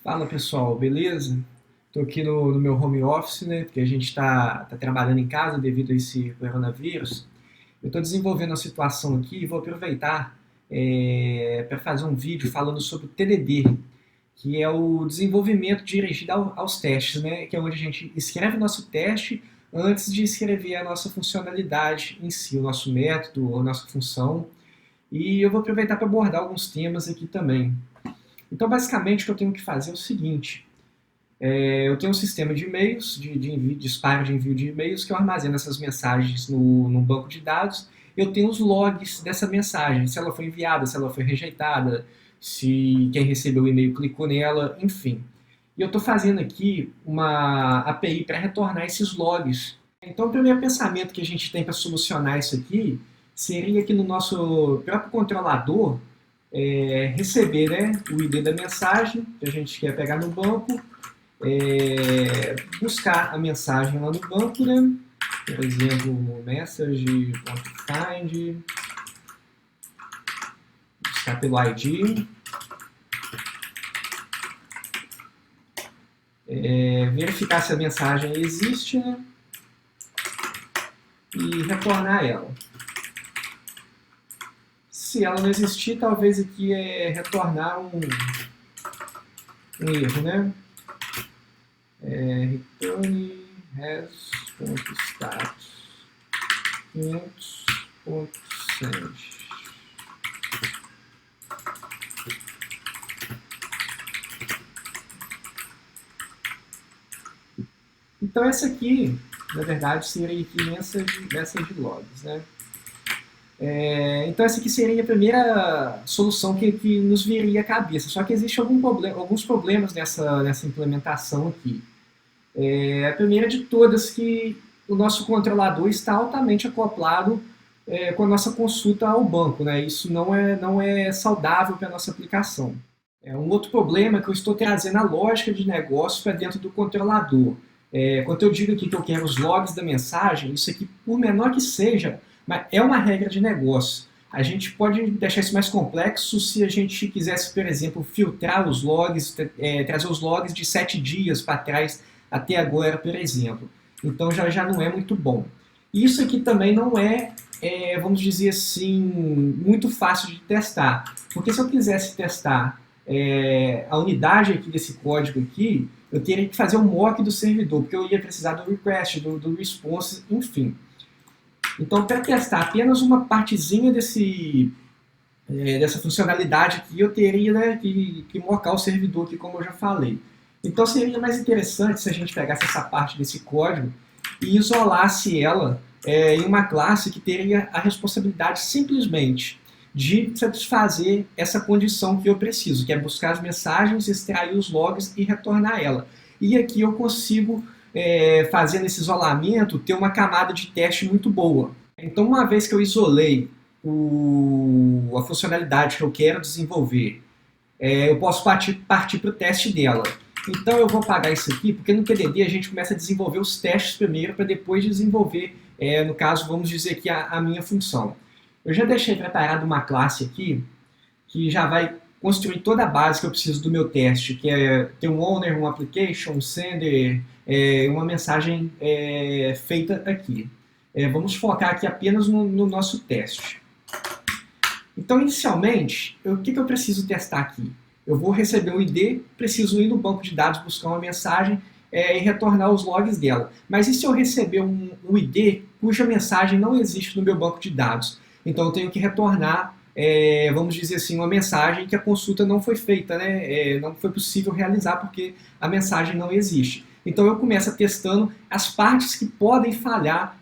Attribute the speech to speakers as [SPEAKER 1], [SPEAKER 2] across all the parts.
[SPEAKER 1] Fala pessoal, beleza? Estou aqui no meu home office, né? Porque a gente está trabalhando em casa devido a esse coronavírus. Eu estou desenvolvendo uma situação aqui e vou aproveitar para fazer um vídeo falando sobre o TDD, que é o desenvolvimento dirigido aos testes, né? Que é onde a gente escreve o nosso teste antes de escrever a nossa funcionalidade em si, o nosso método, a nossa função. E eu vou aproveitar para abordar alguns temas aqui também. Então, basicamente, o que eu tenho que fazer é o seguinte. Eu tenho um sistema de e-mails, de disparo de envio de e-mails, que eu armazeno essas mensagens no banco de dados. Eu tenho os logs dessa mensagem, se ela foi enviada, se ela foi rejeitada, se quem recebeu o e-mail clicou nela, enfim. E eu estou fazendo aqui uma API para retornar esses logs. Então, o primeiro pensamento que a gente tem para solucionar isso aqui seria que no nosso próprio controlador receber, né, o ID da mensagem que a gente quer pegar no banco, buscar a mensagem lá no banco, né? Por exemplo, message.find, buscar pelo ID, verificar se a mensagem existe, né? E retornar ela. Se ela não existir, talvez aqui retornar um erro, né? Return has.status 500.send. Então essa aqui, na verdade, seria aqui message logs, né? Então essa aqui seria a primeira solução que nos viria à cabeça. Só que existe alguns problemas nessa implementação aqui. A primeira de todas que o nosso controlador está altamente acoplado com a nossa consulta ao banco, né? Isso não é saudável para a nossa aplicação. Um outro problema é que eu estou trazendo a lógica de negócio para dentro do controlador. Quando eu digo aqui que eu quero os logs da mensagem, isso aqui, por menor que seja, é uma regra de negócio. A gente pode deixar isso mais complexo se a gente quisesse, por exemplo, filtrar os logs, trazer os logs de 7 dias para trás até agora, por exemplo. Então já não é muito bom. Isso aqui também não vamos dizer assim, muito fácil de testar. Porque se eu quisesse testar a unidade aqui desse código aqui, eu teria que fazer um mock do servidor, porque eu ia precisar do request, do response, enfim. Então, para testar apenas uma partezinha dessa funcionalidade aqui, eu teria, né, que mocar o servidor aqui, como eu já falei. Então, seria mais interessante se a gente pegasse essa parte desse código e isolasse ela em uma classe que teria a responsabilidade simplesmente de satisfazer essa condição que eu preciso, que é buscar as mensagens, extrair os logs e retornar ela. E aqui eu consigo, fazendo esse isolamento, ter uma camada de teste muito boa. Então, uma vez que eu isolei a funcionalidade que eu quero desenvolver, eu posso partir para o teste dela. Então, eu vou apagar isso aqui, porque no TDD a gente começa a desenvolver os testes primeiro, para depois desenvolver, no caso, vamos dizer aqui, a minha função. Eu já deixei preparado uma classe aqui, que já vai construir toda a base que eu preciso do meu teste, que é ter um owner, um application, um sender, uma mensagem feita aqui. Vamos focar aqui apenas no nosso teste. Então, inicialmente, o que eu preciso testar aqui? Eu vou receber um ID, preciso ir no banco de dados buscar uma mensagem e retornar os logs dela. Mas e se eu receber um ID cuja mensagem não existe no meu banco de dados? Então, eu tenho que retornar, vamos dizer assim, uma mensagem que a consulta não foi feita, né? Não foi possível realizar porque a mensagem não existe. Então, eu começo testando as partes que podem falhar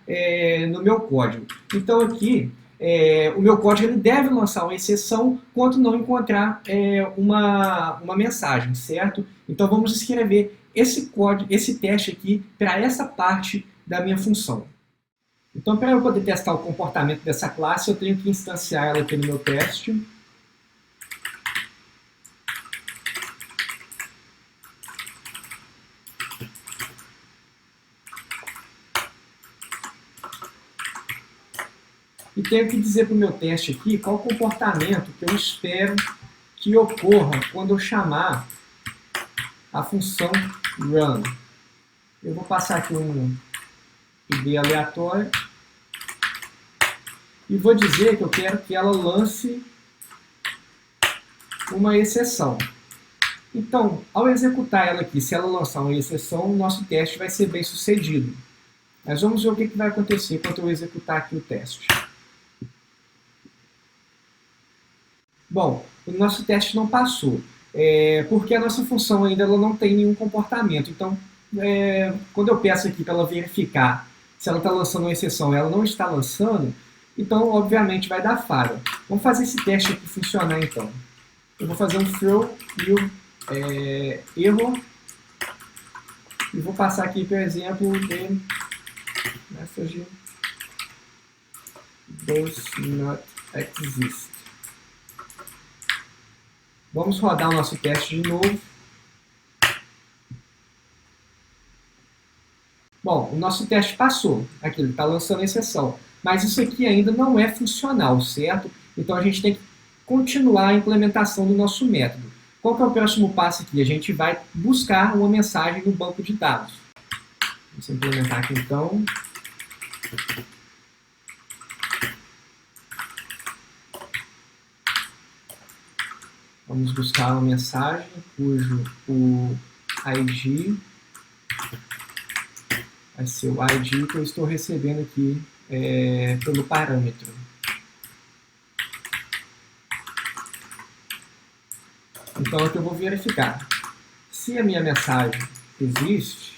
[SPEAKER 1] no meu código. Então, aqui, o meu código ele deve lançar uma exceção quando não encontrar uma mensagem, certo? Então, vamos escrever esse código, esse teste aqui, para essa parte da minha função. Então, para eu poder testar o comportamento dessa classe, eu tenho que instanciar ela aqui no meu teste. E tenho que dizer para o meu teste aqui qual o comportamento que eu espero que ocorra quando eu chamar a função run. Eu vou passar aqui um ID aleatório e vou dizer que eu quero que ela lance uma exceção. Então, ao executar ela aqui, se ela lançar uma exceção, o nosso teste vai ser bem sucedido. Mas vamos ver o que vai acontecer quando eu executar aqui o teste. Bom, o nosso teste não passou, porque a nossa função ainda ela não tem nenhum comportamento. Então, quando eu peço aqui para ela verificar se ela está lançando uma exceção e ela não está lançando, então, obviamente, vai dar falha. Vamos fazer esse teste aqui funcionar, então. Eu vou fazer um throw e o erro, e vou passar aqui, por exemplo, the message does not exist. Vamos rodar o nosso teste de novo. Bom, o nosso teste passou. Aqui ele está lançando exceção. Mas isso aqui ainda não é funcional, certo? Então a gente tem que continuar a implementação do nosso método. Qual que é o próximo passo aqui? A gente vai buscar uma mensagem no banco de dados. Vamos implementar aqui então. Vamos buscar uma mensagem cujo o ID vai ser o ID que eu estou recebendo aqui pelo parâmetro. Então aqui eu vou verificar. Se a minha mensagem existe,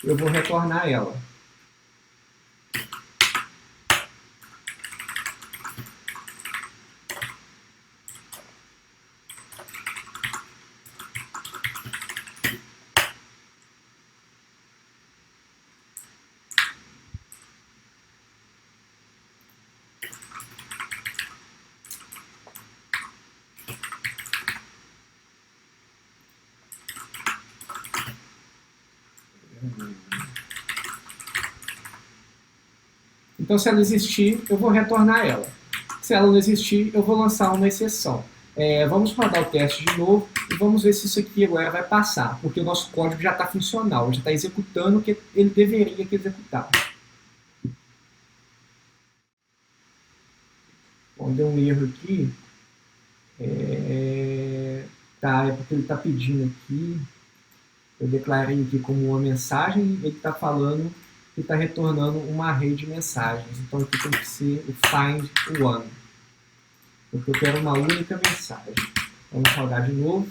[SPEAKER 1] eu vou retornar ela. Então, se ela existir, eu vou retornar ela. Se ela não existir, eu vou lançar uma exceção. Vamos rodar o teste de novo e vamos ver se isso aqui agora vai passar, porque o nosso código já está funcional, já está executando o que ele deveria executar. Bom, deu um erro aqui. É porque ele está pedindo aqui. Eu declarei aqui como uma mensagem e ele está falando que está retornando uma array de mensagens. Então aqui tem que ser o find one, porque eu quero uma única mensagem. Vamos rodar de novo.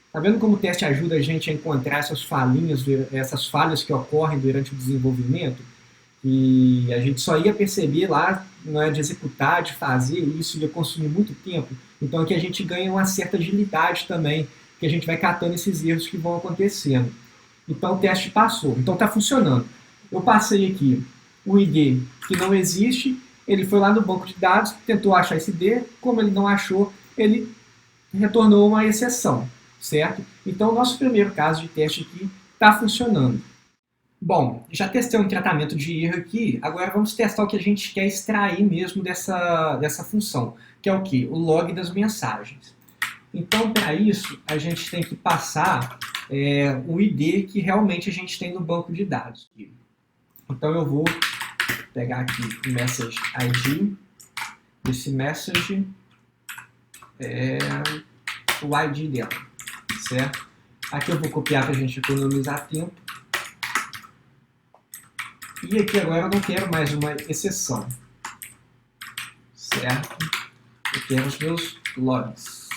[SPEAKER 1] Está vendo como o teste ajuda a gente a encontrar essas falhas que ocorrem durante o desenvolvimento? E a gente só ia perceber lá, de executar, de fazer, e isso ia consumir muito tempo. Então aqui a gente ganha uma certa agilidade também, que a gente vai catando esses erros que vão acontecendo. Então o teste passou, então está funcionando. Eu passei aqui o ID que não existe, ele foi lá no banco de dados, tentou achar esse ID, como ele não achou, ele retornou uma exceção, certo? Então o nosso primeiro caso de teste aqui está funcionando. Bom, já testei um tratamento de erro aqui, agora vamos testar o que a gente quer extrair mesmo dessa função, que é o quê? O log das mensagens. Então, para isso, a gente tem que passar o ID que realmente a gente tem no banco de dados. Então, eu vou pegar aqui o message ID, esse message o ID dela, certo? Aqui eu vou copiar para a gente economizar tempo. E aqui agora eu não quero mais uma exceção, certo? Eu quero os meus logs.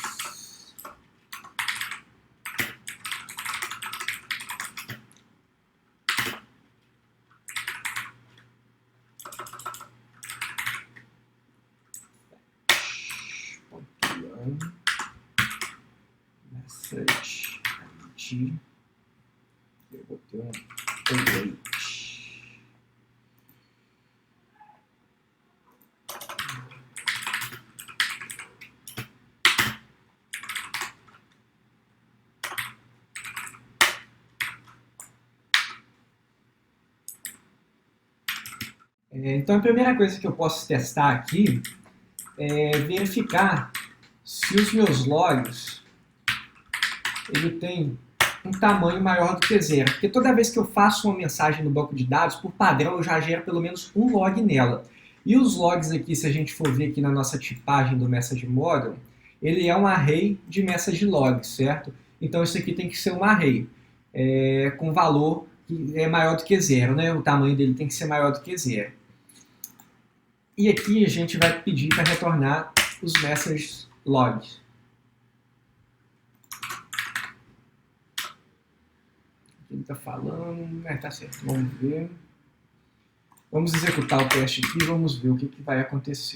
[SPEAKER 1] Message ID. Eu vou ter um await. Então, a primeira coisa que eu posso testar aqui é verificar se os meus logs ele tem um tamanho maior do que zero. Porque toda vez que eu faço uma mensagem no banco de dados, por padrão eu já gero pelo menos um log nela. E os logs aqui, se a gente for ver aqui na nossa tipagem do message model, ele é um array de message logs, certo? Então isso aqui tem que ser um array com valor que é maior do que zero, né? O tamanho dele tem que ser maior do que zero. E aqui a gente vai pedir para retornar os message logs. Ele está falando, tá certo, vamos ver. Vamos executar o teste aqui e vamos ver o que vai acontecer.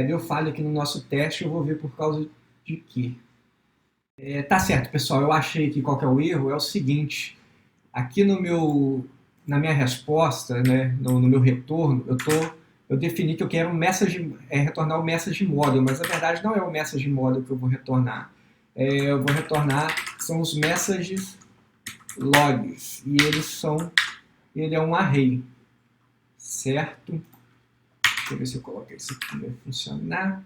[SPEAKER 1] Deu falha aqui no nosso teste, eu vou ver por causa de quê. Tá certo, pessoal, eu achei aqui qual que é o erro, é o seguinte, aqui na minha resposta, né, no meu retorno, eu defini que eu quero retornar o message model, mas na verdade não é o message model que eu vou retornar. Eu vou retornar, são os messages logs, e ele é um array, certo? Deixa eu ver se eu coloco isso aqui, vai funcionar.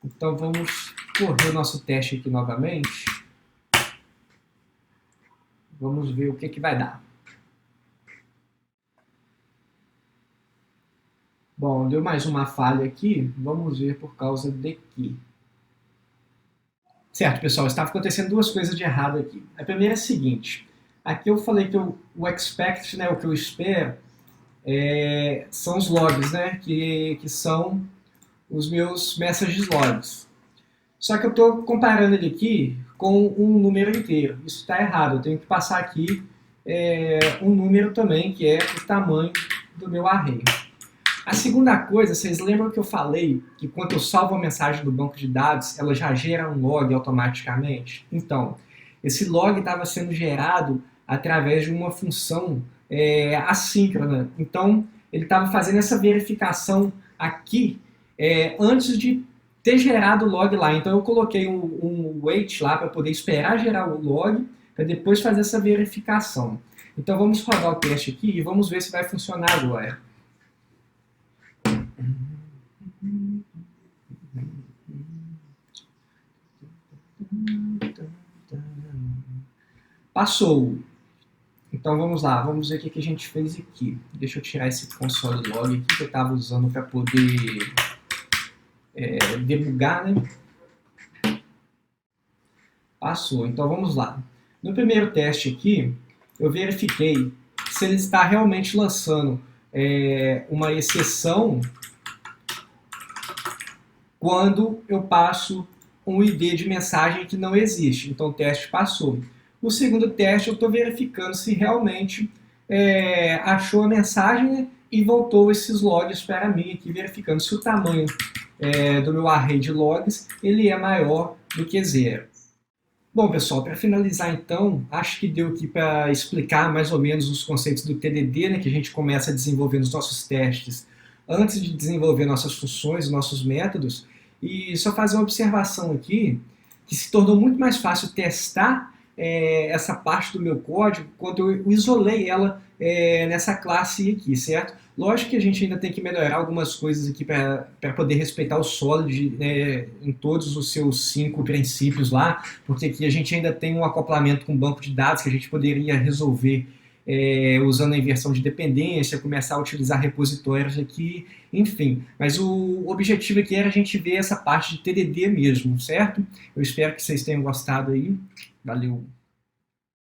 [SPEAKER 1] Então vamos correr o nosso teste aqui novamente. Vamos ver o que vai dar. Bom, deu mais uma falha aqui. Vamos ver por causa de quê. Certo, pessoal, estava acontecendo duas coisas de errado aqui. A primeira é a seguinte. Aqui eu falei que o expect, né, o que eu espero, são os logs, né, que são os meus messages logs. Só que eu estou comparando ele aqui com um número inteiro. Isso está errado. Eu tenho que passar aqui um número também, que é o tamanho do meu array. A segunda coisa, vocês lembram que eu falei que quando eu salvo a mensagem do banco de dados, ela já gera um log automaticamente? Então, esse log estava sendo gerado através de uma função assíncrona. Então, ele estava fazendo essa verificação aqui antes de ter gerado o log lá. Então, eu coloquei um wait lá para poder esperar gerar o log, para depois fazer essa verificação. Então, vamos rodar o teste aqui e vamos ver se vai funcionar agora. Passou. Então vamos lá, vamos ver o que a gente fez aqui. Deixa eu tirar esse console log aqui que eu estava usando para poder debugar, né? Passou, então vamos lá. No primeiro teste aqui, eu verifiquei se ele está realmente lançando uma exceção quando eu passo um ID de mensagem que não existe. Então o teste passou. No segundo teste eu estou verificando se realmente achou a mensagem, né, e voltou esses logs para mim aqui, verificando se o tamanho do meu array de logs ele é maior do que zero. Bom, pessoal, para finalizar então, acho que deu aqui para explicar mais ou menos os conceitos do TDD, né, que a gente começa a desenvolver nos nossos testes antes de desenvolver nossas funções, nossos métodos, e só fazer uma observação aqui, que se tornou muito mais fácil testar essa parte do meu código quando eu isolei ela nessa classe aqui, certo? Lógico que a gente ainda tem que melhorar algumas coisas aqui para poder respeitar o Solid em todos os seus 5 princípios lá, porque aqui a gente ainda tem um acoplamento com o banco de dados que a gente poderia resolver usando a inversão de dependência, começar a utilizar repositórios aqui, enfim. Mas o objetivo aqui era a gente ver essa parte de TDD mesmo, certo? Eu espero que vocês tenham gostado aí. Valeu!